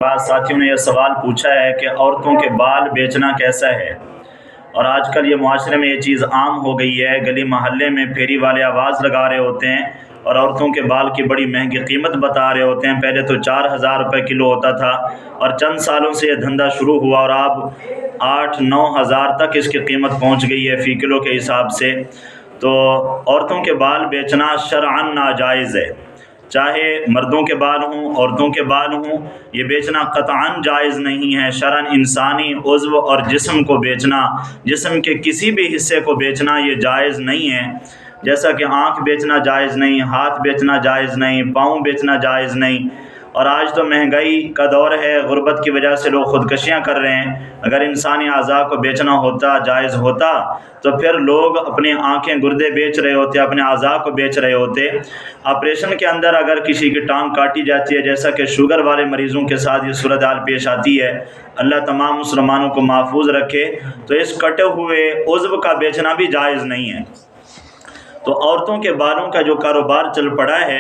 بعض ساتھیوں نے یہ سوال پوچھا ہے کہ عورتوں کے بال بیچنا کیسا ہے، اور آج کل یہ معاشرے میں یہ چیز عام ہو گئی ہے۔ گلی محلے میں پھیری والے آواز لگا رہے ہوتے ہیں اور عورتوں کے بال کی بڑی مہنگی قیمت بتا رہے ہوتے ہیں۔ پہلے تو 4,000 روپے کلو ہوتا تھا اور چند سالوں سے یہ دھندا شروع ہوا اور اب 8-9 ہزار تک اس کی قیمت پہنچ گئی ہے فی کلو کے حساب سے۔ تو عورتوں کے بال بیچنا شرعاً ناجائز ہے، چاہے مردوں کے بال ہوں عورتوں کے بال ہوں، یہ بیچنا قطعاً جائز نہیں ہے۔ شرعاً انسانی عضو اور جسم کو بیچنا، جسم کے کسی بھی حصے کو بیچنا یہ جائز نہیں ہے، جیسا کہ آنکھ بیچنا جائز نہیں، ہاتھ بیچنا جائز نہیں، پاؤں بیچنا جائز نہیں۔ اور آج تو مہنگائی کا دور ہے، غربت کی وجہ سے لوگ خودکشیاں کر رہے ہیں۔ اگر انسانی اعضاء کو بیچنا ہوتا، جائز ہوتا، تو پھر لوگ اپنی آنکھیں گردے بیچ رہے ہوتے، اپنے اعضاء کو بیچ رہے ہوتے۔ آپریشن کے اندر اگر کسی کی ٹانگ کاٹی جاتی ہے، جیسا کہ شوگر والے مریضوں کے ساتھ یہ صورتحال پیش آتی ہے، اللہ تمام مسلمانوں کو محفوظ رکھے، تو اس کٹے ہوئے عضو کا بیچنا بھی جائز نہیں ہے۔ تو عورتوں کے بالوں کا جو کاروبار چل پڑا ہے،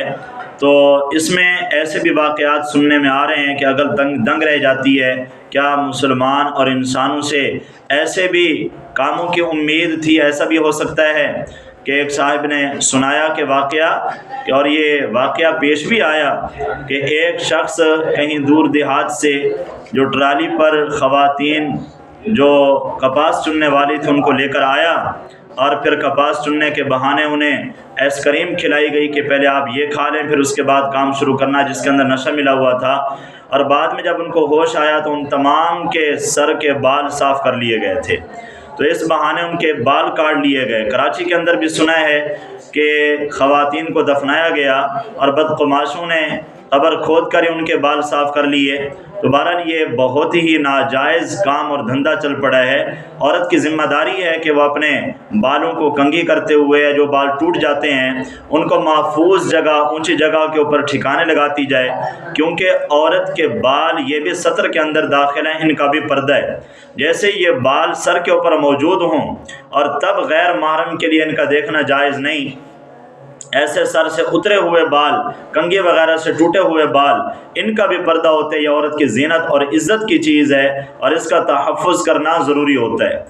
تو اس میں ایسے بھی واقعات سننے میں آ رہے ہیں کہ اگر دنگ رہ جاتی ہے، کیا مسلمان اور انسانوں سے ایسے بھی کاموں کی امید تھی؟ ایسا بھی ہو سکتا ہے کہ ایک صاحب نے سنایا کہ واقعہ، اور یہ واقعہ پیش بھی آیا کہ ایک شخص کہیں دور دیہات سے جو ٹرالی پر خواتین جو کپاس چننے والی تھی ان کو لے کر آیا، اور پھر کپاس چننے کے بہانے انہیں ایس کریم کھلائی گئی کہ پہلے آپ یہ کھا لیں پھر اس کے بعد کام شروع کرنا، جس کے اندر نشہ ملا ہوا تھا۔ اور بعد میں جب ان کو ہوش آیا تو ان تمام کے سر کے بال صاف کر لیے گئے تھے، تو اس بہانے ان کے بال کاٹ لیے گئے۔ کراچی کے اندر بھی سنا ہے کہ خواتین کو دفنایا گیا اور بدقماشوں نے قبر کھود کر ان کے بال صاف کر لیے۔ تو بہرحال یہ بہت ہی ناجائز کام اور دھندا چل پڑا ہے۔ عورت کی ذمہ داری ہے کہ وہ اپنے بالوں کو کنگھی کرتے ہوئے، جو بال ٹوٹ جاتے ہیں ان کو محفوظ جگہ، اونچی جگہ کے اوپر ٹھکانے لگاتی جائے، کیونکہ عورت کے بال یہ بھی سطر کے اندر داخل ہیں، ان کا بھی پردہ ہے۔ جیسے یہ بال سر کے اوپر موجود ہوں اور تب غیر محرم کے لیے ان کا دیکھنا جائز نہیں، ایسے سر سے اترے ہوئے بال، کنگھی وغیرہ سے ٹوٹے ہوئے بال، ان کا بھی پردہ ہوتا ہے۔ یہ عورت کی زینت اور عزت کی چیز ہے اور اس کا تحفظ کرنا ضروری ہوتا ہے۔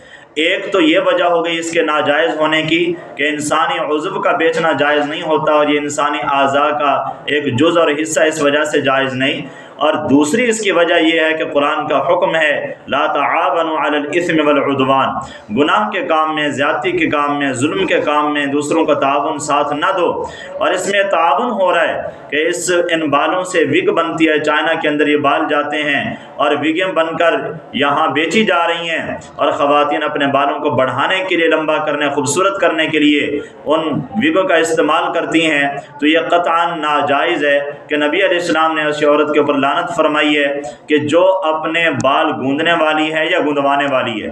ایک تو یہ وجہ ہو گئی اس کے ناجائز ہونے کی کہ انسانی عضو کا بیچنا جائز نہیں ہوتا، اور یہ انسانی اعضاء کا ایک جز اور حصہ اس وجہ سے جائز نہیں۔ اور دوسری اس کی وجہ یہ ہے کہ قرآن کا حکم ہے لا تعاونوا علی الاثم والعدوان، گناہ کے کام میں، زیادتی کے کام میں، ظلم کے کام میں دوسروں کا تعاون ساتھ نہ دو۔ اور اس میں تعاون ہو رہا ہے کہ ان بالوں سے وگ بنتی ہے، چائنا کے اندر یہ بال جاتے ہیں اور وگیں بن کر یہاں بیچی جا رہی ہیں، اور خواتین اپنے بالوں کو بڑھانے کے لیے، لمبا کرنے، خوبصورت کرنے کے لیے ان وگوں کا استعمال کرتی ہیں۔ تو یہ قطعاً ناجائز ہے کہ نبی علیہ السلام نے ایسی عورت کے اوپر لعنت فرمائی ہے کہ جو اپنے بال گوندنے والی ہے یا گندوانے والی ہے۔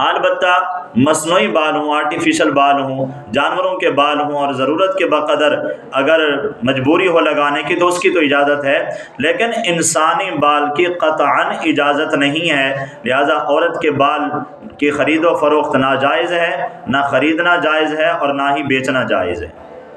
البتہ مصنوعی بال ہوں، آرٹیفیشل بال ہوں، جانوروں کے بال ہوں، اور ضرورت کے بقدر اگر مجبوری ہو لگانے کی تو اس کی تو اجازت ہے، لیکن انسانی بال کی قطعاً اجازت نہیں ہے۔ لہذا عورت کے بال کی خرید و فروخت ناجائز ہے، نہ خریدنا جائز ہے اور نہ ہی بیچنا جائز ہے۔